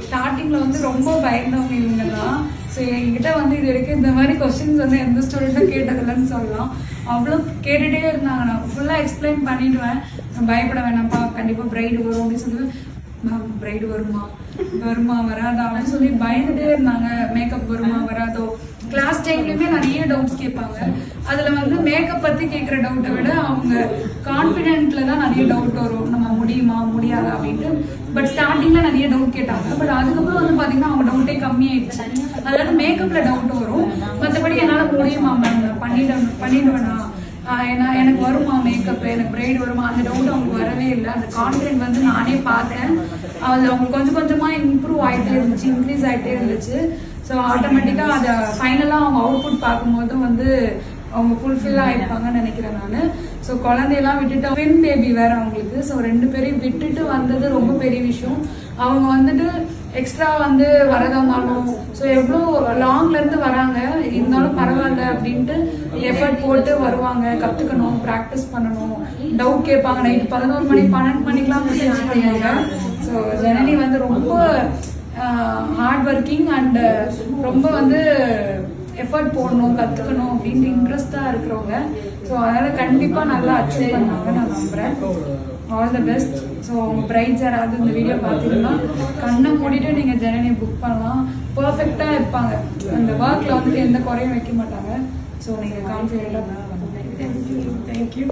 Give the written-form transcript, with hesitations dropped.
ஸ்டார்டிங்கில் வந்து ரொம்ப பயந்தவங்க இவங்க தான். ஸோ என்கிட்ட வந்து இது வரைக்கும் இந்த மாதிரி கொஸ்டின்ஸ் வந்து எந்த ஸ்டூடெண்ட்டும் கேட்டதில்லைன்னு சொல்லலாம். அவ்வளோ கேட்டுகிட்டே இருந்தாங்க. நான் ஃபுல்லாக எக்ஸ்பிளைன் பண்ணிடுவேன். பயப்பட வேணாம்ப்பா, கண்டிப்பாக பிரைடு வரும் அப்படின்னு சொல்லி, மேம் பிரைடு வருமா வராதா அப்படின்னு சொல்லி பயந்துட்டே இருந்தாங்க. மேக்கப் வருமா வராதோ. கிளாஸ் டைம்லையுமே நிறைய டவுட்ஸ் கேட்பாங்க. அதில் வந்து மேக்கப் பற்றி கேட்குற டவுட்டை விட அவங்க கான்ஃபிடென்ட்டில் தான் நிறைய டவுட் வரும். நம்ம முடியுமா முடியாதா அப்படின்ட்டு. பட் ஸ்டார்டிங்கில் நிறைய டவுட் கேட்டாங்க. பட் அதுக்கப்புறம் வந்து பார்த்தீங்கன்னா அவங்க டவுட்டே கம்மியாயிடுச்சு. அதாவது மேக்கப்பில் டவுட் வரும், மற்றபடி என்னால் முடியுமா மேம் பண்ணிடுவேனா, ஏன்னா எனக்கு வருமா மேக்கப், எனக்கு பிரைடு வருமா, அந்த டவுட் அவங்களுக்கு வரவே இல்லை. அந்த கான்ஃபிடென்ட் வந்து நானே பார்த்தேன். அது அவங்களுக்கு கொஞ்சம் கொஞ்சமாக இம்ப்ரூவ் ஆகிட்டே இருந்துச்சு, இன்க்ரீஸ் ஆகிட்டே இருந்துச்சு. ஸோ ஆட்டோமேட்டிக்காக அதை ஃபைனலாக அவங்க அவுட்புட் பார்க்கும்போது வந்து அவங்க ஃபுல்ஃபில் ஆகிருப்பாங்கன்னு நினைக்கிறேன் நான். ஸோ குழந்தையெல்லாம் விட்டுட்டு ட்வின் பேபி வேறு அவங்களுக்கு. ஸோ 2 பேரையும் விட்டுட்டு வந்தது ரொம்ப பெரிய விஷயம். அவங்க வந்துட்டு எக்ஸ்ட்ரா வந்து வரதாலும், ஸோ எவ்வளோ லாங்லேருந்து வராங்க, இருந்தாலும் பரவாயில்ல அப்படின்ட்டு எஃபர்ட் போட்டு வருவாங்க. கற்றுக்கணும், ப்ராக்டிஸ் பண்ணணும், டவுட் கேட்பாங்க. நைட்டு 11 மணி 12 மணிக்கெலாம் மெசேஜ் பண்ணுவாங்க. ஸோ ஜனனி வந்து ரொம்ப ஹார்ட் ஒர்க்கிங் அண்ட் ரொம்ப வந்து எஃபர்ட் போடணும், கற்றுக்கணும் அப்படின்ட்டு இன்ட்ரெஸ்டாக இருக்கிறவங்க. ஸோ அதனால் கண்டிப்பாக நல்லா அச்சீவ் பண்ணாங்க நான் நம்புகிறேன். All the best. ஸோ உங்கள் பிரைட்ஸ் யாராவது இந்த வீடியோ பார்த்தீங்கன்னா கண்ணை மூடிட்டு நீங்கள் ஜனனியை புக் பண்ணலாம். பர்ஃபெக்டாக இருப்பாங்க. அந்த ஒர்க்கில் வந்துட்டு எந்த குறையும் வைக்க மாட்டாங்க. ஸோ நீங்கள் கான்ஃபிடென்ட்டாக தேங்க்யூ.